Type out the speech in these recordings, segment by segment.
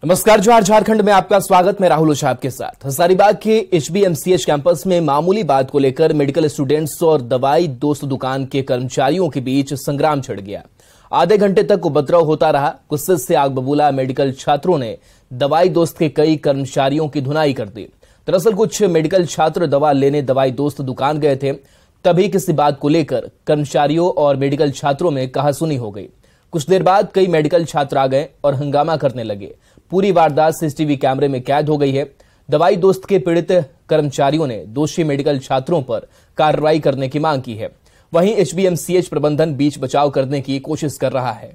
नमस्कार, जोहार झारखंड में आपका स्वागत। मैं राहुल ओझा आपके साथ। हजारीबाग के HBMCH कैंपस में मामूली बात को लेकर मेडिकल स्टूडेंट्स और दवाई दोस्त दुकान के कर्मचारियों के बीच संग्राम छिड़ गया। आधे घंटे तक उपद्रव होता रहा। गुस्से से आग बबूला मेडिकल छात्रों ने दवाई दोस्त के कई कर्मचारियों की धुनाई कर दी। दरअसल कुछ मेडिकल छात्र दवा लेने दवाई दोस्त दुकान गए थे, तभी किसी बात को लेकर कर्मचारियों और मेडिकल छात्रों में कहासुनी हो गई। कुछ देर बाद कई मेडिकल छात्र आ गए और हंगामा करने लगे। पूरी वारदात सीसीटीवी कैमरे में कैद हो गई है। दवाई दोस्त के पीड़ित कर्मचारियों ने दोषी मेडिकल छात्रों पर कार्रवाई करने की मांग की है। वहीं HBMCH प्रबंधन बीच बचाव करने की कोशिश कर रहा है।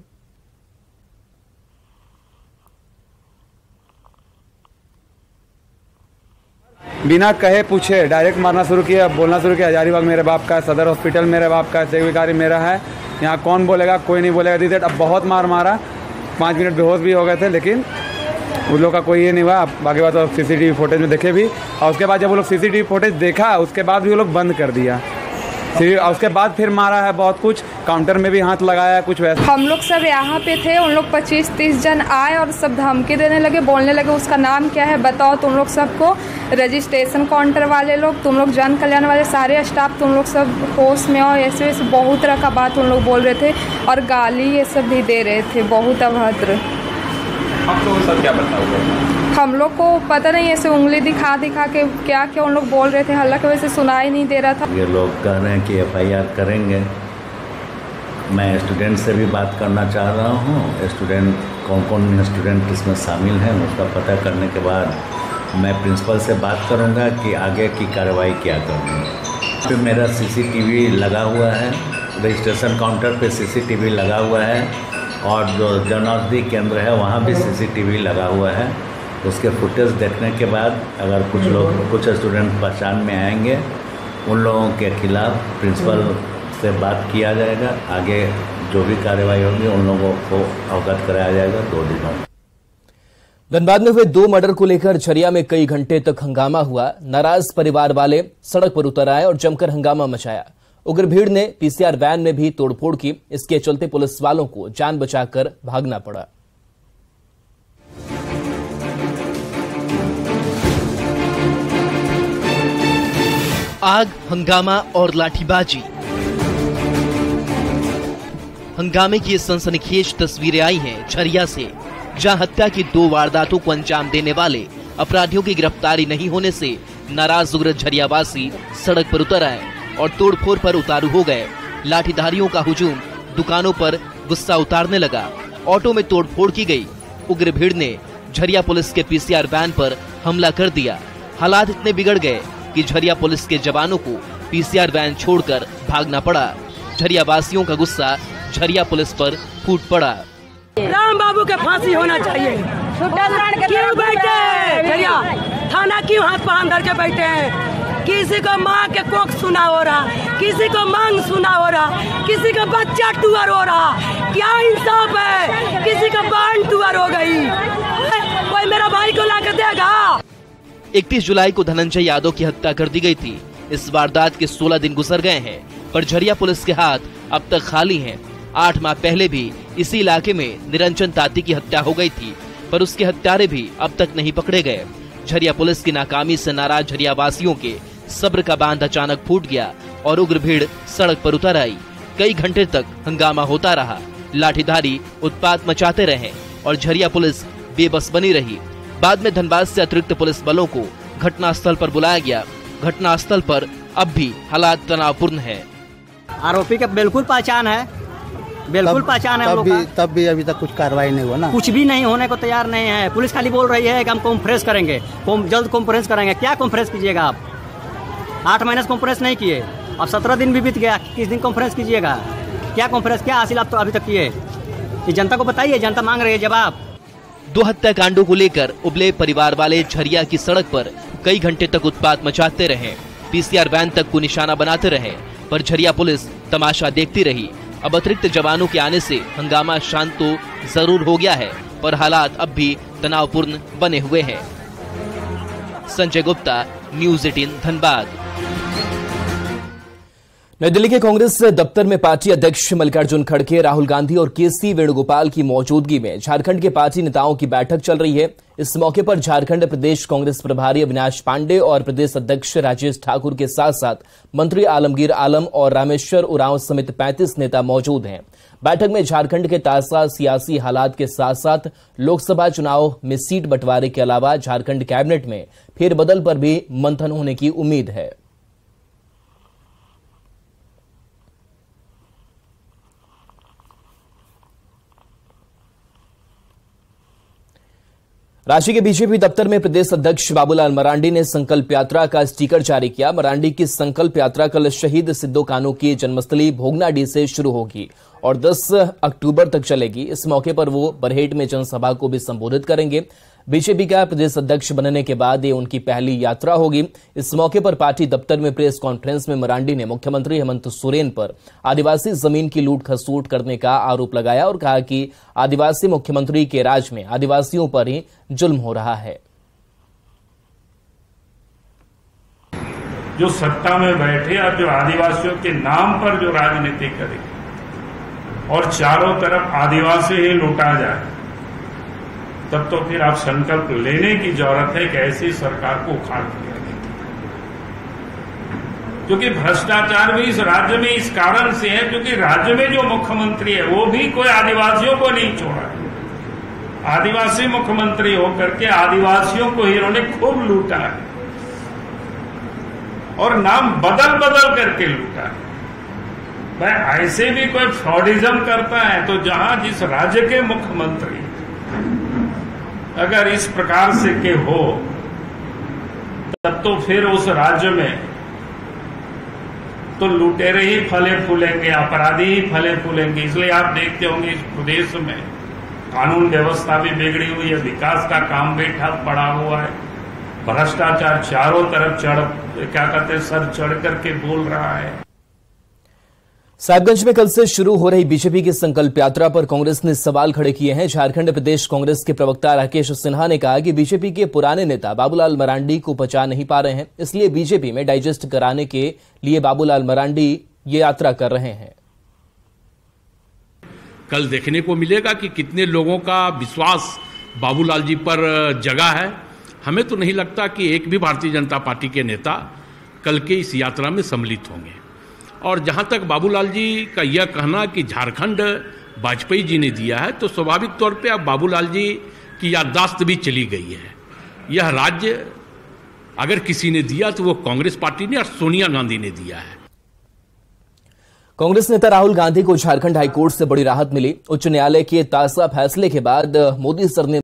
बिना कहे पूछे डायरेक्ट मारना शुरू किया, बोलना शुरू किया, हजारीबाग मेरे बाप का है, सदर हॉस्पिटल मेरे बाप का है, सेविकारी मेरा है, यहाँ कौन बोलेगा, कोई नहीं बोलेगा। दी अब बहुत मार मारा, 5 मिनट बेहोश भी हो गए थे, लेकिन उन लोगों का कोई ये नहीं हुआ। बाकी बात तो CCTV फुटेज में देखे भी, और उसके बाद जब वो लोग CCTV फुटेज देखा उसके बाद भी वो लोग बंद कर दिया। और उसके बाद फिर मारा है बहुत कुछ, काउंटर में भी हाथ लगाया है कुछ वैसा। हम लोग सब यहाँ पे थे, उन लोग 25-30 जन आए और सब धमकी देने लगे, बोलने लगे उसका नाम क्या है बताओ, तुम लोग सबको रजिस्ट्रेशन काउंटर वाले लोग, तुम लोग जन कल्याण वाले सारे स्टाफ, तुम लोग सब होश में हो, ऐसे वैसे बहुत तरह का बात उन लोग बोल रहे थे और गाली ये सब भी दे रहे थे, बहुत अभद्र। आप लोगों को क्या बताओगे? हम लोग को पता नहीं, ऐसे उंगली दिखा के क्या क्या उन लोग बोल रहे थे, हल्ला की वजह से सुनाई नहीं दे रहा था। ये लोग कह रहे हैं कि FIR करेंगे। मैं स्टूडेंट से भी बात करना चाह रहा हूँ। स्टूडेंट कौन कौन स्टूडेंट इसमें शामिल हैं उसका पता करने के बाद मैं प्रिंसिपल से बात करूँगा कि आगे की कार्रवाई क्या करनी है। फिर मेरा CCTV लगा हुआ है, रजिस्ट्रेशन काउंटर पे CCTV लगा हुआ है और जो जन औषधि केंद्र है वहाँ भी CCTV लगा हुआ है। उसके फुटेज देखने के बाद अगर कुछ स्टूडेंट पहचान में आएंगे, उन लोगों के खिलाफ प्रिंसिपल से बात किया जाएगा। आगे जो भी कार्रवाई होगी उन लोगों को अवगत कराया जाएगा 2 दिनों में। धनबाद में हुए 2 मर्डर को लेकर झरिया में कई घंटे तक हंगामा हुआ। नाराज परिवार वाले सड़क पर उतर आए और जमकर हंगामा मचाया। उग्र भीड़ ने PCR वैन में भी तोड़फोड़ की। इसके चलते पुलिस वालों को जान बचाकर भागना पड़ा। आग, हंगामा और लाठीबाजी। हंगामे की सनसनीखेज तस्वीरें आई हैं झरिया से, जहां हत्या की 2 वारदातों को अंजाम देने वाले अपराधियों की गिरफ्तारी नहीं होने से नाराज उग्र झरियावासी सड़क पर उतर आए और तोड़फोड़ पर उतारू हो गए। लाठीधारियों का हुजूम दुकानों पर गुस्सा उतारने लगा। ऑटो में तोड़फोड़ की गई। उग्र भीड़ ने झरिया पुलिस के PCR वैन पर हमला कर दिया। हालात इतने बिगड़ गए कि झरिया पुलिस के जवानों को PCR वैन छोड़कर भागना पड़ा। झरिया वासियों का गुस्सा झरिया पुलिस पर फूट पड़ा। राम बाबू के फांसी होना चाहिए। क्यों बैठे झरिया थाना, क्यों हाथ पांव धर के बैठे हैं? किसी को माँ के कोख सुना हो रहा, किसी को मांग सुना हो रहा, किसी का बच्चा टूअर हो रहा। क्या इंसाफ है? किसी का बांध टूअर हो गई, कोई मेरा भाई को लाकर देगा? 31 जुलाई को धनंजय यादव की हत्या कर दी गई थी। इस वारदात के 16 दिन गुजर गए हैं, पर झरिया पुलिस के हाथ अब तक खाली हैं। 8 माह पहले भी इसी इलाके में निरंजन ताती की हत्या हो गई थी, पर उसके हत्यारे भी अब तक नहीं पकड़े गए। झरिया पुलिस की नाकामी से नाराज झरिया वासियों के सब्र का बांध अचानक फूट गया और उग्र भीड़ सड़क पर उतर आई। कई घंटे तक हंगामा होता रहा। लाठीधारी उत्पात मचाते रहे और झरिया पुलिस बेबस बनी रही। बाद में धनबाद से अतिरिक्त पुलिस बलों को घटनास्थल पर बुलाया गया। घटनास्थल पर अब भी हालात तनावपूर्ण है। आरोपी का बिल्कुल पहचान है, बिल्कुल पहचान है। तब भी अभी तक कुछ कार्रवाई नहीं हुआ ना, कुछ भी नहीं होने को तैयार नहीं है। पुलिस खाली बोल रही है कि हम कॉन्फ्रेंस करेंगे, जल्द कॉन्फ्रेंस करेंगे। क्या कॉन्फ्रेंस कीजिएगा आप? 8 महीने से कॉन्फ्रेंस नहीं किए, अब 17 दिन भी बीत गया। किस दिन कॉन्फ्रेंस कीजिएगा? क्या कॉन्फ्रेंस, क्या हासिल आप तो अभी तक किए? ये जनता को बताइए, जनता मांग रही है जवाब। 2 हत्याकांडों को लेकर उबले परिवार वाले झरिया की सड़क पर कई घंटे तक उत्पात मचाते रहे। PCR वैन तक को निशाना बनाते रहे, पर झरिया पुलिस तमाशा देखती रही। अब अतिरिक्त जवानों के आने से हंगामा शांत तो जरूर हो गया है, पर हालात अब भी तनावपूर्ण बने हुए हैं। संजय गुप्ता, News 18 धनबाद। नई दिल्ली के कांग्रेस दफ्तर में पार्टी अध्यक्ष मल्लिकार्जुन खड़गे, राहुल गांधी और केसी वेणुगोपाल की मौजूदगी में झारखंड के पार्टी नेताओं की बैठक चल रही है। इस मौके पर झारखंड प्रदेश कांग्रेस प्रभारी अविनाश पांडे और प्रदेश अध्यक्ष राजेश ठाकुर के साथ साथ मंत्री आलमगीर आलम और रामेश्वर उरांव समेत 35 नेता मौजूद हैं। बैठक में झारखंड के ताजा सियासी हालात के साथ साथ लोकसभा चुनाव में सीट बंटवारे के अलावा झारखंड कैबिनेट में फेरबदल पर भी मंथन होने की उम्मीद है। रांची के बीजेपी दफ्तर में प्रदेश अध्यक्ष बाबूलाल मरांडी ने संकल्प यात्रा का स्टिकर जारी किया। मरांडी की संकल्प यात्रा कल शहीद सिद्धो कान्हू की जन्मस्थली भोगनाडीह से शुरू होगी और 10 अक्टूबर तक चलेगी। इस मौके पर वो बरहेट में जनसभा को भी संबोधित करेंगे। बीजेपी का प्रदेश अध्यक्ष बनने के बाद ये उनकी पहली यात्रा होगी। इस मौके पर पार्टी दफ्तर में प्रेस कॉन्फ्रेंस में मरांडी ने मुख्यमंत्री हेमंत सोरेन पर आदिवासी जमीन की लूट खसोट करने का आरोप लगाया और कहा कि आदिवासी मुख्यमंत्री के राज में आदिवासियों पर ही जुल्म हो रहा है। जो सत्ता में बैठे और जो आदिवासियों के नाम पर जो राजनीति करे और चारों तरफ आदिवासी ही लूटा जाए, तब तो फिर आप संकल्प लेने की जरूरत है कि ऐसी सरकार को उखाड़ दिया जाए। क्योंकि भ्रष्टाचार भी इस राज्य में इस कारण से है क्योंकि राज्य में जो मुख्यमंत्री है वो भी कोई आदिवासियों को नहीं छोड़ा है। आदिवासी मुख्यमंत्री होकर के आदिवासियों को ही इन्होंने खूब लूटा है और नाम बदल बदल करके लूटा है। भाई ऐसे भी कोई फ्रॉडिज्म करता है तो जहां जिस राज्य के मुख्यमंत्री अगर इस प्रकार से के हो तब तो फिर उस राज्य में तो लुटेरे ही फले फूलेंगे, अपराधी ही फले फूलेंगे। इसलिए आप देखते होंगे इस प्रदेश में कानून व्यवस्था भी बिगड़ी हुई है, विकास का काम भी ठप पड़ा हुआ है, भ्रष्टाचार चारों तरफ सर चढ़ करके बोल रहा है। साहिबगंज में कल से शुरू हो रही बीजेपी की संकल्प यात्रा पर कांग्रेस ने सवाल खड़े किए हैं। झारखंड प्रदेश कांग्रेस के प्रवक्ता राकेश सिन्हा ने कहा कि बीजेपी के पुराने नेता बाबूलाल मरांडी को पचा नहीं पा रहे हैं, इसलिए बीजेपी में डाइजेस्ट कराने के लिए बाबूलाल मरांडी ये यात्रा कर रहे हैं। कल देखने को मिलेगा कि कितने लोगों का विश्वास बाबूलाल जी पर जगा है। हमें तो नहीं लगता कि एक भी भारतीय जनता पार्टी के नेता कल के इस यात्रा में सम्मिलित होंगे। और जहां तक बाबूलाल जी का यह कहना कि झारखंड वाजपेयी जी ने दिया है, तो स्वाभाविक तौर पे अब बाबूलाल जी की याददाश्त भी चली गई है। यह राज्य अगर किसी ने दिया तो वो कांग्रेस पार्टी ने और सोनिया गांधी ने दिया है। कांग्रेस नेता राहुल गांधी को झारखंड हाईकोर्ट से बड़ी राहत मिली। उच्च न्यायालय के ताजा फैसले के बाद मोदी सर ने